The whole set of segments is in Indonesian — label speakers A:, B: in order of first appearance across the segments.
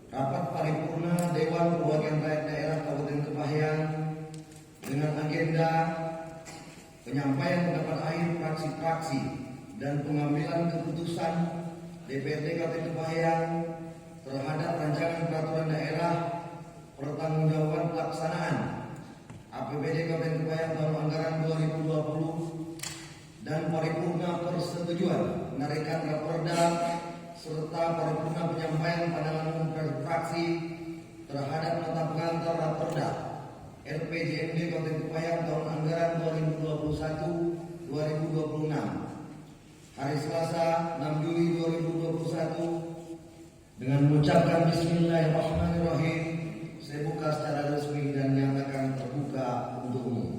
A: Rapat paripurna Dewan Perwakilan Rakyat Daerah Kabupaten Kepahyang dengan agenda penyampaian pendapat akhir fraksi-fraksi dan pengambilan keputusan DPRD Kabupaten Kepahyang terhadap rancangan peraturan daerah pertanggungjawaban pelaksanaan APBD Kabupaten Kepahyang tahun anggaran 2020 dan paripurna persetujuan penarikan raperda serta paripurna penyampaian pandangan umum fraksi terhadap nota pengantar raperda RPJMD Kabupaten Kepahyang tahun anggaran 2021-2026 hari Selasa 6 Juli 2021 dengan mengucapkan Bismillahirrahmanirrahim. Saya buka secara resmi dan nyatakan terbuka untuk umum.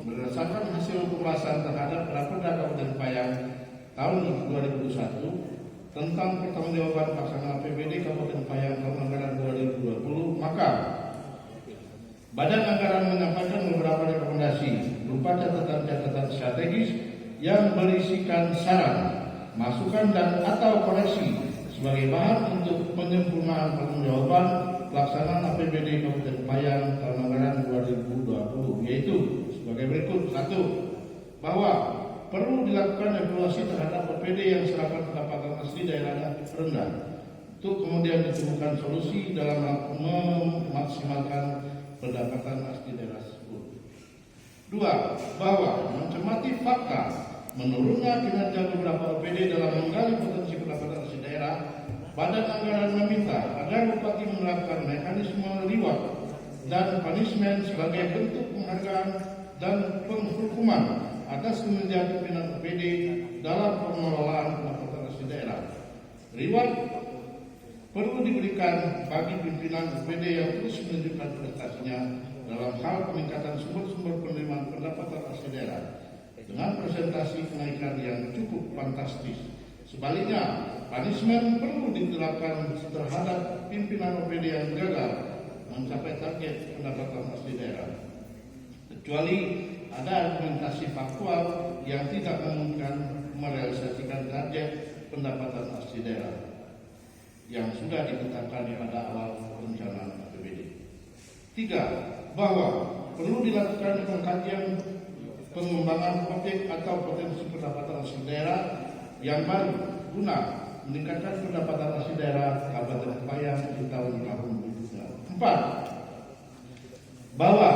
B: Berdasarkan hasil pembahasan terhadap Raperda Kabupaten Kepahyang tahun 2021 tentang pertanggungjawaban pelaksanaan APBD Kabupaten Kepahyang tahun anggaran 2020, maka Badan Anggaran menyampaikan beberapa rekomendasi berupa catatan-catatan strategis yang berisikan saran, masukan dan atau koreksi sebagai bahan untuk penyempurnaan pertanggungjawaban pelaksanaan APBD Kabupaten Kepahyang tahun anggaran 2020, yaitu sebagai berikut. 1. Bahwa perlu dilakukan evaluasi terhadap APBD yang serapan pendapatan asli daerah rendah untuk kemudian ditemukan solusi dalam memaksimalkan pendapatan asli daerah tersebut. 2. Bahwa mencermati fakta menurunnya kinerja beberapa APBD dalam menggali potensi pendapatan asli daerah, Badan Anggaran meminta agar Bupati menerapkan mekanisme reward dan punishment sebagai bentuk penghargaan dan penghukuman atas kinerja pimpinan APBD dalam pengelolaan pendapatan asli daerah. Reward perlu diberikan bagi pimpinan APBD yang terus menunjukkan prestasinya dalam hal peningkatan sumber-sumber penerimaan pendapatan asli daerah dengan presentasi kenaikan yang cukup fantastis. Sebaliknya, punishment perlu diterapkan terhadap pimpinan APBD yang gagal mencapai target pendapatan asli daerah, kecuali ada argumentasi faktual yang tidak memungkinkan merealisasikan target pendapatan asli daerah yang sudah ditetapkan pada awal perencanaan APBD. 3. Bahwa perlu dilakukan pengkajian pengembangan objek atau potensi pendapatan asli daerah yang baru guna meningkatkan pendapatan asli daerah Kabupaten Kepahyang di tahun-tahun berikutnya. 4. Bahwa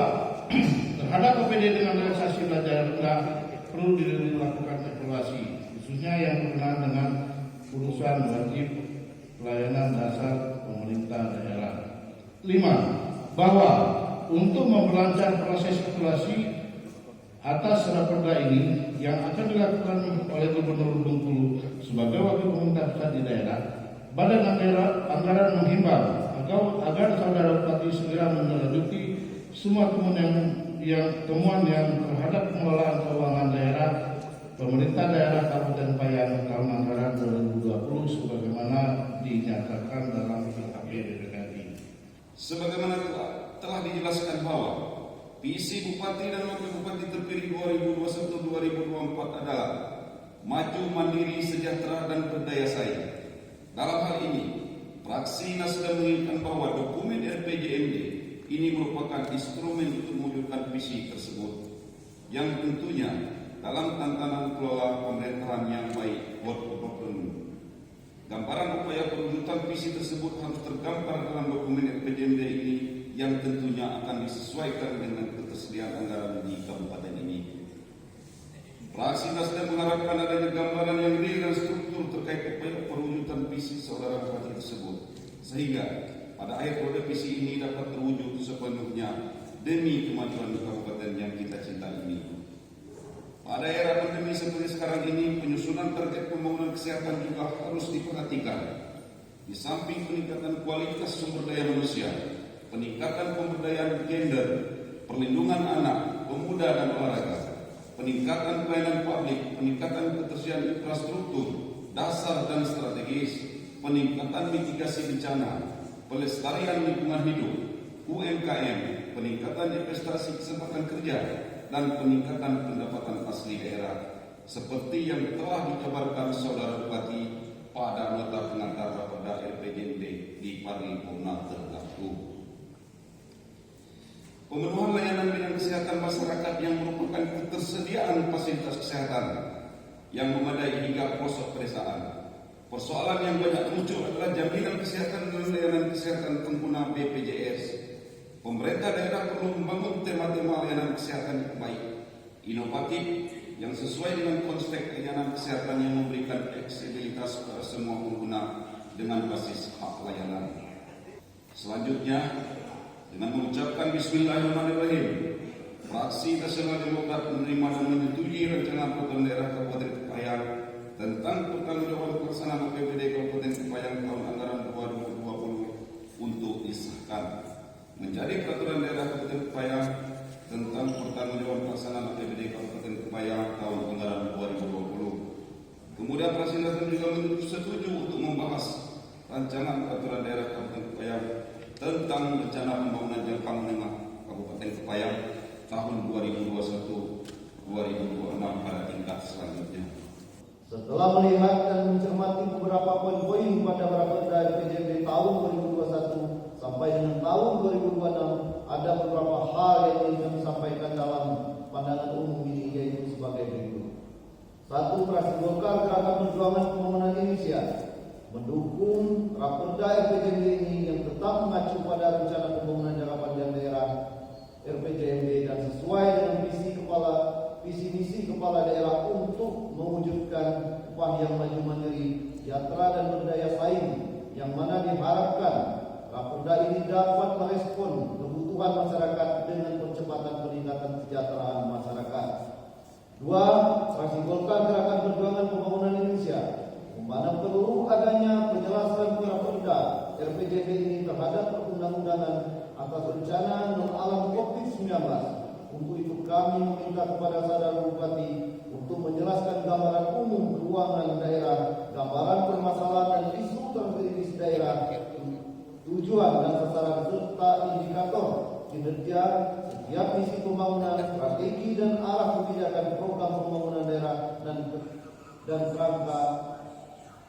B: terhadap APBD dengan realisasi belajar rendah perlu dilakukan evaluasi, khususnya yang berkenaan dengan urusan wajib pelayanan dasar pemerintah daerah. 5. Bahwa untuk memperlancar proses evaluasi atas raperda ini yang akan dilakukan oleh Gubernur Bengkulu sebagai wakil pemerintah pusat di daerah, Badan Anggaran menghimbau agar saudara Bupati segera menindaklanjuti semua temuan yang terhadap pengelolaan keuangan daerah pemerintah daerah Kabupaten Kepahyang tahun anggaran 2020 sebagaimana dinyatakan dalam APBD ini.
C: Sebagaimana telah dijelaskan bahwa visi Bupati dan Wakil Bupati terpilih 2021-2024 adalah maju, mandiri, sejahtera, dan berdaya saing. Dalam hal ini, fraksi Nasdem menginginkan bahwa dokumen RPJMD ini merupakan instrumen untuk mewujudkan visi tersebut, yang tentunya dalam tantangan kelola pemerintahan yang baik buat gubernur. Gambaran upaya perwujudan visi tersebut harus tergambar dalam dokumen RPJMD ini yang tentunya akan disesuaikan dengan ketersediaan anggaran di kabupaten ini. Fraksi Nasdem mengharapkan adanya gambaran yang real dan struktur terkait upaya perwujudan visi saudara bupati tersebut, sehingga pada akhir periode visi ini dapat terwujud sepenuhnya demi kemajuan kabupaten yang kita cintai ini. Pada era pandemi seperti sekarang ini, penyusunan target pembangunan kesehatan juga harus diperhatikan. Di samping peningkatan kualitas sumber daya manusia, peningkatan pemberdayaan gender, perlindungan anak, pemuda dan olahraga, peningkatan pelayanan publik, peningkatan ketersediaan infrastruktur, dasar dan strategis, peningkatan mitigasi bencana, pelestarian lingkungan hidup, UMKM, peningkatan investasi kesempatan kerja, dan peningkatan pendapatan asli daerah seperti yang telah dikabarkan saudara Bupati pada nota pemenuhan layanan bidang kesehatan masyarakat yang merupakan ketersediaan fasilitas kesehatan yang memadai hingga pelosok pedesaan. Persoalan yang banyak muncul adalah jaminan kesehatan dan layanan kesehatan pengguna BPJS. Pemerintah daerah perlu membangun tema-tema layanan kesehatan yang baik, inovatif, yang sesuai dengan konsep layanan kesehatan yang memberikan fleksibilitas kepada semua pengguna dengan basis hak layanan. Selanjutnya, dengan mengucapkan Bismillahirrahmanirrahim, Fraksi Nasional Demokrat menerima dan menyetujui rencana program daerah Kabupaten Kepayang tentang pertanggungjawaban pelaksanaan APBD Kabupaten Kepayang tahun anggaran 2020 untuk disahkan menjadi peraturan daerah Kabupaten Kepayang tentang pertanggungjawaban pelaksanaan APBD Kabupaten Kepayang tahun anggaran 2020. Kemudian Fraksi Nasdem juga setuju untuk membahas rancangan peraturan daerah Kabupaten Kepayang tentang rencana pembangunan jangka menengah Kabupaten Kepayang tahun 2021-2026 pada tingkat selanjutnya.
A: Setelah melihat dan mencermati beberapa poin-poin pada Raperda RPJMD tahun 2021 sampai dengan tahun 2026, ada beberapa hal yang ingin kami sampaikan dalam pandangan umum ini, yaitu sebagai berikut. 1. Fraksi Golkar Gerakan Perjuangan Pembangunan Indonesia mendukung Raperda RPJMD ini yang tetap mengacu pada rencana pembangunan jangka panjang daerah RPJMD dan sesuai dengan visi misi kepala daerah untuk mewujudkan upah yang maju mandiri, sejahtera dan berdaya saing, yang mana diharapkan Raperda ini dapat merespon kebutuhan masyarakat dengan percepatan peningkatan kesejahteraan masyarakat. 2. Fraksi Golkar Gerakan Perjuangan Pembangunan Indonesia memandang perlu adanya penjelasan Raperda RPJMD ini terhadap perundang-undangan atas rencana non-alam COVID-19. Untuk itu kami meminta kepada Saudara Bupati untuk menjelaskan gambaran umum keuangan daerah, gambaran permasalahan dan isu terkritis daerah, tujuan dan sasaran serta indikator kinerja setiap misi pembangunan, strategi dan arah kebijakan program pembangunan daerah dan kerangka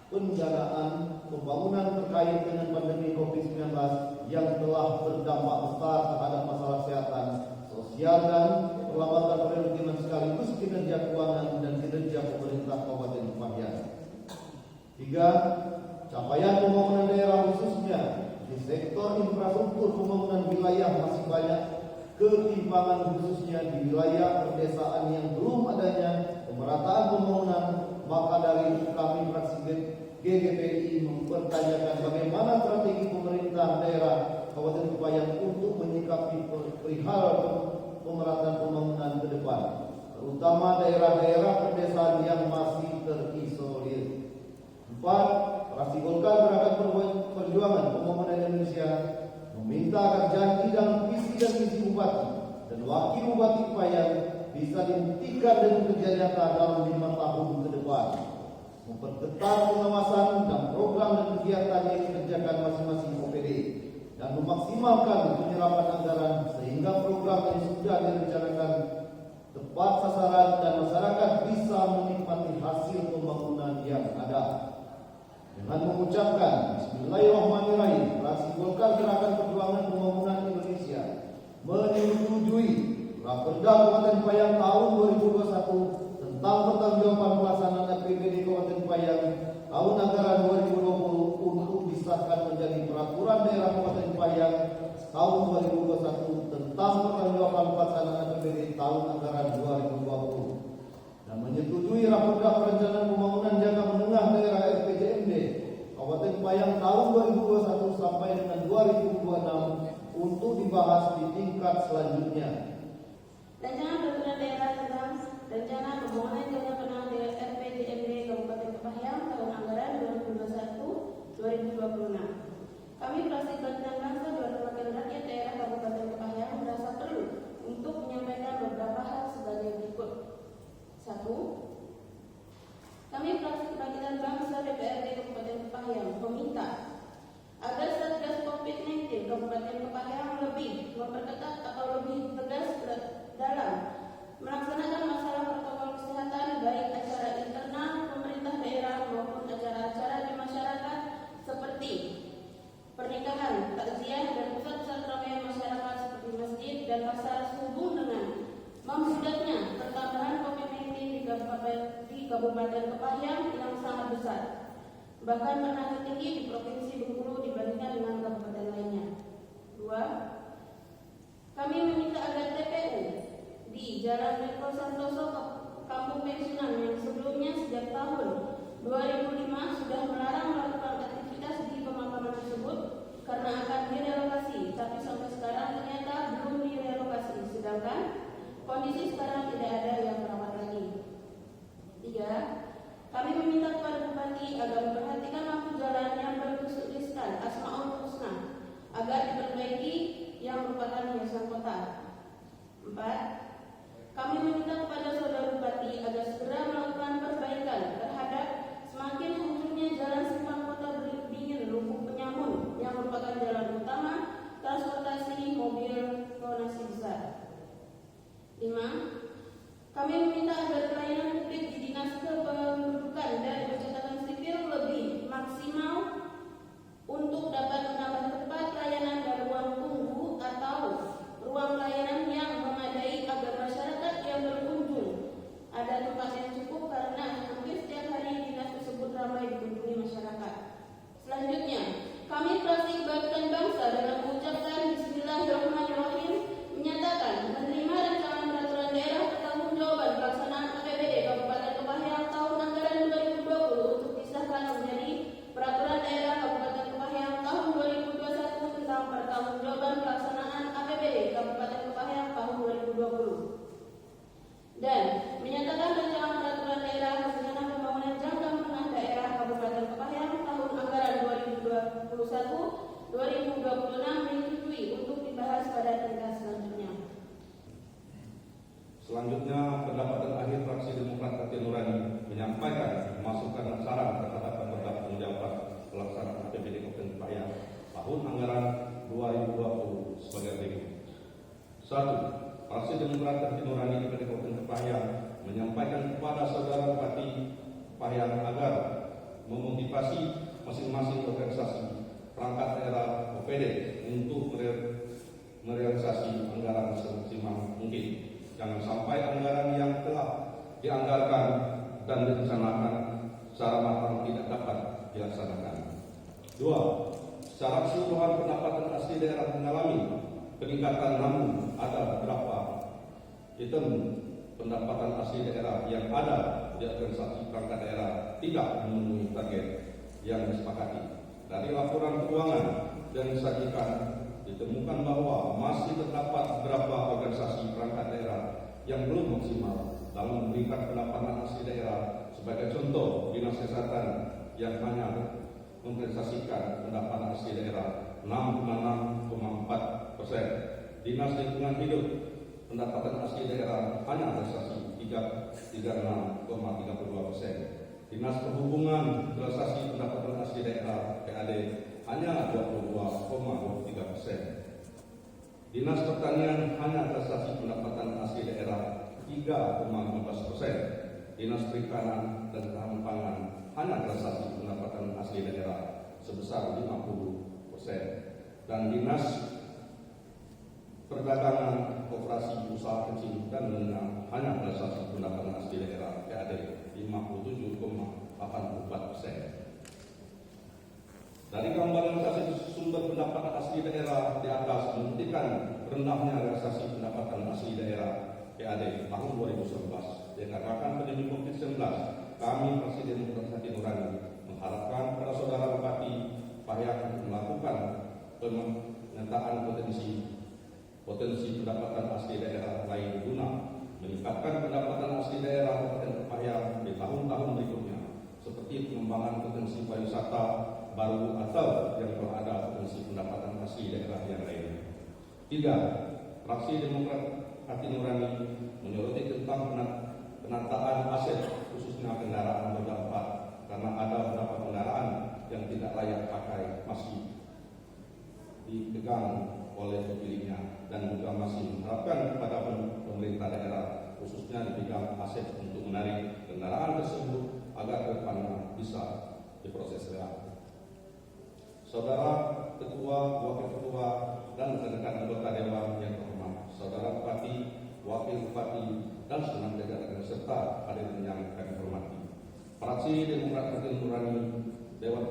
A: pendanaan pembangunan terkait dengan pandemi COVID-19 yang telah berdampak besar terhadap masalah kesehatan, sosial dan perlambatan perekonomian sekaligus kinerja keuangan dan kinerja pemerintah Kabupaten Kepayang. 3. Capaian pembangunan daerah khususnya di sektor infrastruktur pembangunan wilayah masih banyak ketimpangan, khususnya di wilayah pedesaan yang belum adanya pemerataan pembangunan. Maka dari itu kami fraksi GGPI mempertanyakan bagaimana strategi pemerintah daerah Kabupaten Kepayang untuk menyikapi perihal pemerataan pembangunan ke depan, terutama daerah-daerah pedesaan yang masih terisolir. 4. Fraksi Golkar Gerakan Perjuangan Pembangunan Indonesia meminta agar janji dalam visi dan misi Bupati dan Wakil Bupati Kepayang bisa dibuktikan dengan kerja nyata dalam 5 tahun ke depan, memperketat pengawasan dan program dan kegiatan yang dikerjakan masing-masing OPD, dan memaksimalkan penyerapan anggaran sehingga program yang sudah direncanakan tepat sasaran dan masyarakat bisa menikmati hasil pembangunan yang ada. Dengan mengucapkan Bismillahirrahmanirrahim, Fraksi Golkar Gerakan Perjuangan Pembangunan Indonesia menyetujui Raperda Kabupaten Kepayang tahun 2021 tentang pertanggungjawaban pelaksanaan APBD Kabupaten Kepayang tahun anggaran 2020 untuk disahkan menjadi peraturan daerah Kabupaten Kepayang tahun 2021 tentang pertanggungjawaban pelaksanaan APBD tahun anggaran 2020, dan menyetujui Raperda Perencanaan Pembangunan Jangka Menengah Daerah RPJMD Kabupaten Kepayang tahun 2021 sampai dengan 2026 untuk dibahas di tingkat selanjutnya.
D: Rencana peraturan daerah tentang rencana pembangunan jangka menengah daerah RPJMD Kabupaten Kepayang tahun anggaran 2021-2026. Kami fraksi Kebangkitan Bangsa dan Wakil Rakyat Daerah Kabupaten Kepayang merasa perlu untuk menyampaikan beberapa hal sebagai berikut. 1. Kami fraksi Kebangkitan Bangsa DPRD Kabupaten Kepayang meminta agar Satgas COVID-19 Kabupaten Kepayang lebih memperketat atau lebih tegas dalam melaksanakan masalah protokol kesehatan, baik acara internal pemerintah daerah maupun acara-acara di masyarakat seperti pernikahan, takziah dan pusat-pusat keramaian masyarakat seperti masjid dan pasar bahkan pernah tertinggi di Provinsi Bengkulu dibandingkan dengan kabupaten lainnya. 2. Kami meminta agar TPU di Jalan Letkol Santoso Kampung Pensiunan yang sebelumnya sejak tahun 2005 sudah melarang melakukan aktivitas di pemakaman tersebut karena akan direlokasi, tapi sampai sekarang ternyata belum direlokasi, sedangkan kondisi sekarang tidak ada yang merawat lagi. 3. Kami meminta kepada Bupati agar memperhatikan lampu jalan yang bertuliskan Asmaul Husna agar diperbaiki yang merupakan hiasan kota. 4. Kami meminta kepada Saudara Bupati agar segera melakukan perbaikan terhadap semakin hancurnya jalan simpang kota Beringin Lubuk Penyamun yang merupakan jalan utama transportasi mobil tonase besar. 5. Kami meminta agar pelayanan publik di Dinas Kependudukan dan Pencatatan Sipil lebih maksimal untuk dapat menambah tempat pelayanan dan ruang tunggu atau ruang pelayanan yang memadai agar masyarakat yang berkunjung ada tempat yang cukup, karena hampir setiap hari dinas tersebut ramai dikunjungi masyarakat. Selanjutnya, kami fraksi Kebangkitan Bangsa dengan mengucapkan Bismillahirrahmanirrahim menyatakan menerima rancangan peraturan daerah pertanggungjawaban pelaksanaan APBD Kabupaten Kepahyang tahun anggaran 2020 untuk disahkan menjadi peraturan daerah Kabupaten Kepahyang tahun 2021 tentang pertanggungjawaban pelaksanaan APBD Kabupaten Kepahyang tahun 2020, dan menyatakan rancangan peraturan daerah rencana pembangunan jangka menengah daerah Kabupaten Kepahyang tahun anggaran 2021-2026 menyetujui untuk dibahas pada tingkat selanjutnya.
E: Selanjutnya, pendapat dan akhir fraksi Demokrat Hati Nurani menyampaikan masukan dan saran terhadap pertanggungjawaban pelaksanaan APBD Kabupaten Kepahyang tahun anggaran 2020 sebagai berikut. 1. Fraksi Demokrat Hati Nurani DPRD Kabupaten Kepahyang menyampaikan kepada Saudara Bupati Kepahyang agar memotivasi masing-masing organisasi perangkat daerah OPD untuk merealisasi anggaran semaksimal mungkin. Jangan sampai anggaran yang telah dianggarkan dan direncanakan secara matang tidak dapat dilaksanakan. 2. Secara keseluruhan pendapatan asli daerah mengalami peningkatan, namun ada beberapa item pendapatan asli daerah yang ada di organisasi perangkat daerah tidak memenuhi target yang disepakati. Dari laporan keuangan yang disajikan ditemukan bahwa masih terdapat beberapa organisasi perangkat daerah yang belum maksimal dalam memberikan pendapatan asli daerah. Sebagai contoh, Dinas Kesehatan yang hanya memrealisasikan pendapatan asli daerah 6,4%. Dinas Lingkungan Hidup pendapatan asli daerah hanya realisasi 36,32%. Dinas Perhubungan realisasi pendapatan asli daerah PAD hanya 22,23%. Dinas Pertanian hanya realisasi pendapatan asli daerah 3,15%. Dinas Perikanan dan Ketahanan Pangan hanya realisasi pendapatan asli daerah sebesar 50%. Dan Dinas Perdagangan, Koperasi, Usaha Kecil dan Menengah hanya realisasi pendapatan asli daerah PAD 57,84%. Dari gambaran realisasi sumber pendapatan asli daerah di atas membuktikan rendahnya realisasi pendapatan asli daerah PAD tahun 2019. Dikarenakan pandemi COVID-19, kami fraksi Demokrat Hati Nurani mengharapkan kepada Saudara Bupati Kepahyang melakukan pemetaan potensi pendapatan asli daerah lain guna meningkatkan pendapatan asli daerah Kabupaten Kepahyang di tahun-tahun berikutnya, seperti pengembangan potensi pariwisata baru atau yang telah ada potensi pendapatan asli daerah yang lain. 3. Fraksi Demokrat Hati Nurani menyoroti tentang penataan aset khususnya kendaraan roda 4, karena ada beberapa kendaraan yang tidak layak pakai masih dipegang oleh pemiliknya, dan juga masih mengharapkan kepada pemerintah daerah khususnya dipegang aset untuk menarik kendaraan tersebut agar ke depannya bisa diproses real. Saudara Ketua, Wakil Ketua, dan rekan-rekan anggota Dewan yang terhormat, Saudara Bupati, Wakil Bupati, dan segenap jajaran serta hadirin yang kami hormati. Fraksi Demokrat Hati Nurani Dewan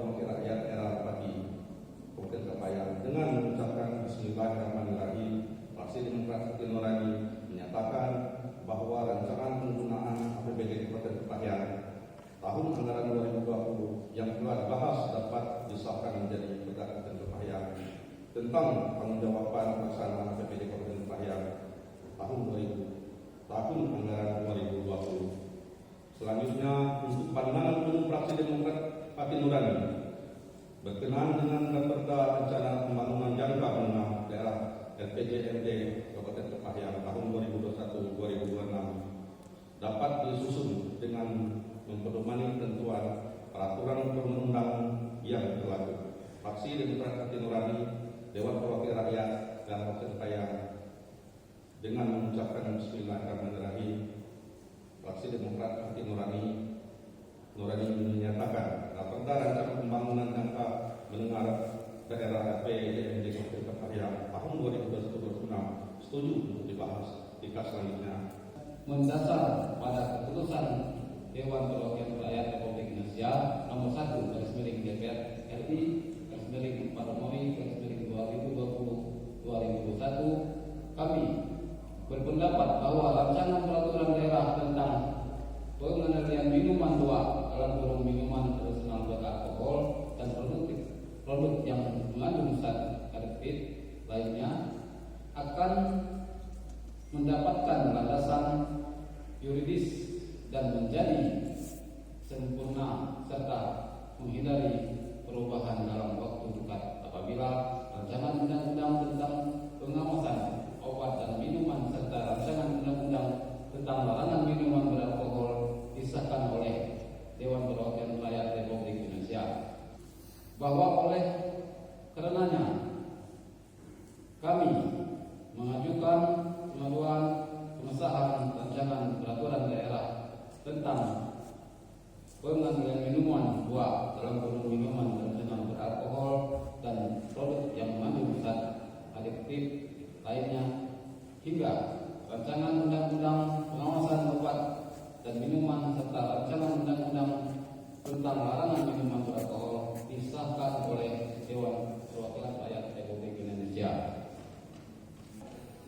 E: disahkan menjadi Perda Kabupaten Kepahyang tentang penanggung-jawaban pelaksanaan APBD Kabupaten Kepahyang tahun anggaran 2020. Selanjutnya, untuk pandangan umum fraksi Demokrat Partai Nurani berkenaan dengan Perda Rencana Pembangunan Jangka Menengah Daerah RPJMD Kabupaten Kepahyang tahun 2021-2026 dapat disusun dengan mempedomani ketentuan peraturan perundang-undangan yang berlaku. Fraksi Demokrat Partai Nurani, Dewan Perwakilan Rakyat dan Kabupaten Kepahyang dengan mengucapkan Bismillahirrahmanirrahim, fraksi Demokrat Partai Nurani menyatakan Perda Rencana Pembangunan Jangka Menengah Daerah RPJMD Kabupaten Kepahyang tahun 2021-2026 setuju untuk dibahas di kelas selanjutnya.
F: Mendasar pada keputusan Dewan Perwakilan Rakyat Republik Indonesia nomor 1 DPR RI /4 Romawi /2020-2021, kami berpendapat bahwa rancangan peraturan daerah tentang pengendalian minuman minuman tradisional beralkohol dan produk yang mengandung zat aditif lainnya akan mendapatkan landasan yuridis dan menjadi sempurna serta menghindari perubahan dalam waktu dekat apabila rancangan undang-undang tentang pengawasan obat dan minuman serta rancangan undang-undang tentang larangan minuman beralkohol disahkan oleh Dewan Perwakilan Rakyat Republik Indonesia, bahwa oleh karenanya kami mengajukan pengajuan pengesahan rancangan peraturan daerah tentang pengendalian minuman minuman tradisional beralkohol dan produk yang mengandung zat aditif lainnya hingga rancangan undang-undang pengawasan obat dan minuman serta rancangan undang-undang tentang larangan minuman beralkohol disahkan oleh Dewan Perwakilan Rakyat Republik Indonesia,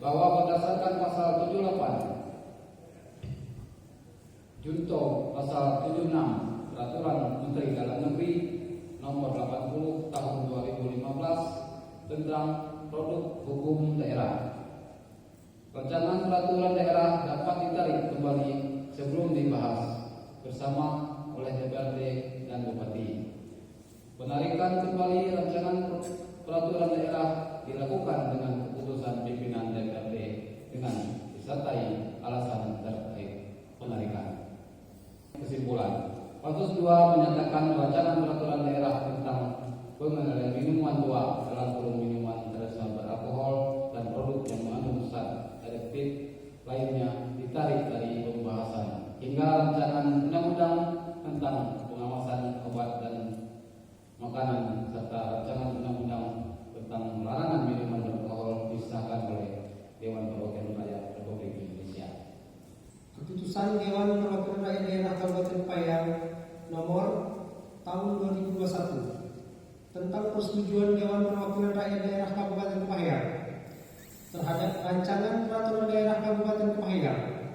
F: bahwa berdasarkan pasal 78 Junto pasal 76 Peraturan Menteri Dalam Negeri nomor 80 tahun 2015 tentang produk hukum daerah, rancangan peraturan daerah dapat ditarik kembali sebelum dibahas bersama oleh DPRD dan Bupati. Penarikan kembali rancangan peraturan daerah dilakukan dengan keputusan pimpinan DPRD dengan disertai alasan terkait penarikan. Kesimpulan, Pansus 2 menyatakan rancangan peraturan daerah tentang pengendalian minuman minuman tradisional beralkohol dan produk yang mengandung zat aditif lainnya ditarik dari pembahasan hingga rancangan undang-undang tentang pengawasan obat dan makanan serta rancangan undang-undang tentang larangan minuman beralkohol disahkan oleh Dewan Perwakilan Rakyat Republik Indonesia.
G: Keputusan Dewan Perwakilan Rakyat Daerah Kabupaten Kepahyang nomor tahun 2021 tentang persetujuan Dewan Perwakilan Rakyat Daerah Kabupaten Kepahyang terhadap rancangan peraturan daerah Kabupaten Kepahyang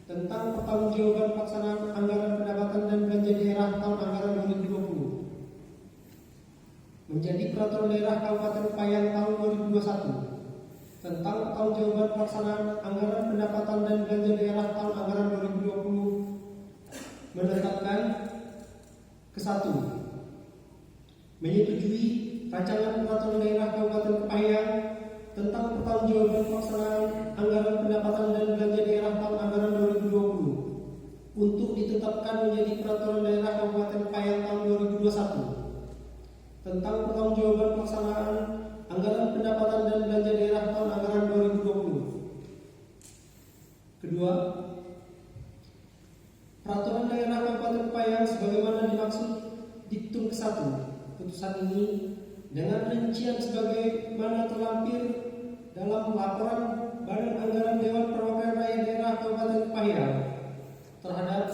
G: tentang pertanggungjawaban pelaksanaan anggaran pendapatan dan belanja daerah tahun anggaran 2020 menjadi peraturan daerah Kabupaten Kepahyang tahun 2021 tentang pertanggungjawaban pelaksanaan anggaran pendapatan dan belanja daerah tahun anggaran 2020 menetapkan ke-1 menyetujui rancangan peraturan daerah Kabupaten Kepahyang tentang pertanggungjawaban pelaksanaan anggaran pendapatan dan belanja daerah tahun anggaran 2020 untuk ditetapkan menjadi peraturan daerah Kabupaten Kepahyang tahun 2021 tentang pertanggungjawaban pelaksanaan anggaran pendapatan dan belanja daerah tahun anggaran 2020. Kedua, peraturan daerah Kabupaten Kepahyang sebagaimana dimaksud diktum ke-1 putusan ini dengan rincian sebagaimana terlampir dalam laporan Badan Anggaran Dewan Perwakilan Rakyat Daerah Kabupaten Kepahyang terhadap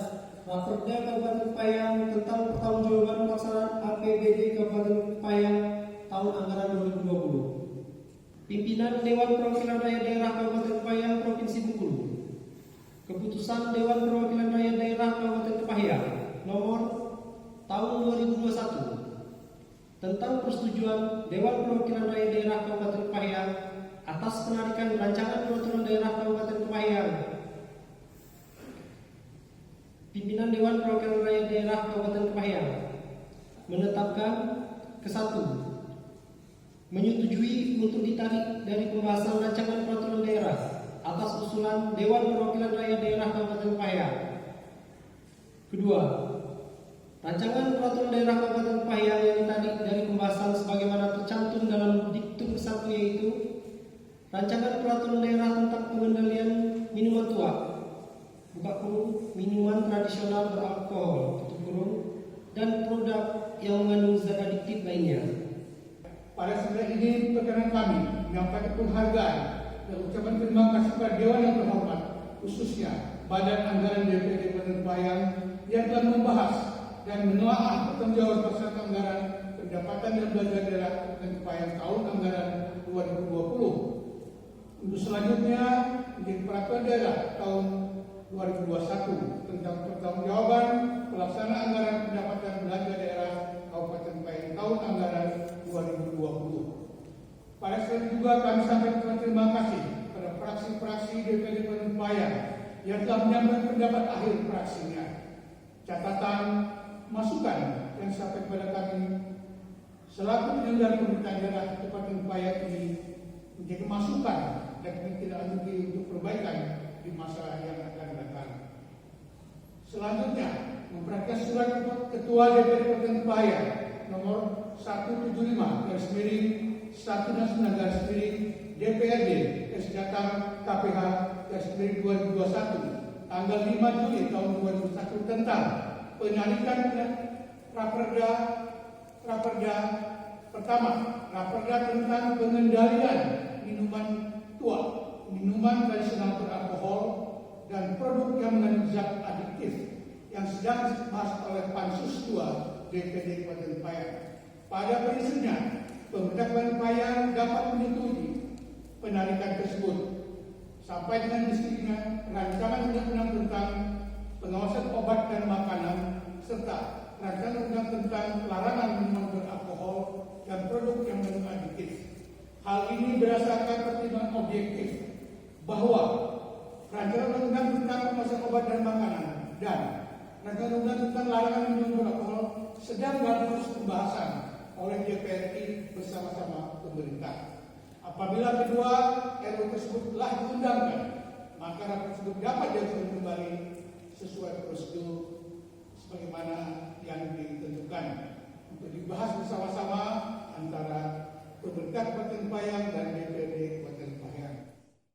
G: Raperda Kabupaten Kepahyang tentang pertanggungjawaban pelaksanaan APBD Kabupaten Kepahyang tahun anggaran 2020. Pimpinan Dewan Perwakilan Rakyat Daerah Kabupaten Kepahyang Provinsi Bengkulu. Keputusan Dewan Perwakilan Rakyat Daerah Kabupaten Kepahyang nomor tahun 2021 tentang persetujuan Dewan Perwakilan Rakyat Daerah Kabupaten Kepahyang atas penarikan rancangan peraturan daerah Kabupaten Kepahyang. Pimpinan Dewan Perwakilan Rakyat Daerah Kabupaten Kepahyang menetapkan ke-1, menyetujui untuk ditarik dari pembahasan rancangan peraturan daerah atas usulan Dewan Perwakilan Rakyat Daerah Kabupaten Kepahyang. Kedua, rancangan peraturan daerah Kabupaten Kepahyang yang ditarik dari pembahasan sebagaimana tercantum dalam diktum 1, yaitu rancangan peraturan daerah tentang pengendalian minuman tua, buka kurung, minuman tradisional beralkohol, tutup kurung, dan produk yang mengandung zat adiktif lainnya.
H: Pada saat ini perkenan kami menyampaikan penghargaan dan ucapan terima kasih kepada Dewan yang terhormat, khususnya Badan Anggaran DPD Kabupaten Kepahyang yang telah membahas dan menelaah pertanggungjawaban pelaksanaan anggaran pendapatan dan belanja daerah Kabupaten Kepahyang tahun anggaran 2020. Untuk selanjutnya menjadi peraturan daerah tahun 2021 tentang pertanggungjawaban pelaksanaan anggaran pendapatan belanja daerah Kabupaten Kepahyang tahun anggaran 2020. Pada saat itu juga kami sampaikan terima kasih kepada fraksi-fraksi DPD Kabupaten Kepahyang yang telah menyampaikan pendapat akhir fraksinya. Catatan, masukan yang disampaikan kepada kami selaku penyelenggara pemerintahan daerah Kabupaten Kepahyang ini menjadi masukan dan kami tidak lanjuti untuk perbaikan di masa yang akan datang. Selanjutnya, memperhatikan surat Ketua DPD Kabupaten Kepahyang nomor 175/19/DPRD KPH 2021 tanggal 5 Juli tahun 2021 tentang penarikan Raperda pertama, Raperda tentang pengendalian minuman tua, minuman tradisional beralkohol dan produk yang mengandung zat adiktif yang sedang dibahas oleh Pansus 2 DPD Kabupaten Kepahyang. Pada prinsipnya, pemerintah Kabupaten Kepahyang dapat menyetujui penarikan tersebut sampai dengan disediakannya rancangan undang-undang tentang pengawasan obat dan makanan serta rancangan undang tentang larangan minuman beralkohol dan produk yang mengandung adiktif. Hal ini berdasarkan pertimbangan objektif bahwa rancangan undang tentang pengawasan obat dan makanan dan rancangan undang tentang larangan minuman beralkohol sedang dalam proses pembahasan oleh DPRD bersama-sama pemerintah. Apabila kedua RUU tersebut telah diundangkan, maka rapat tersebut dapat diajukan kembali sesuai prosedur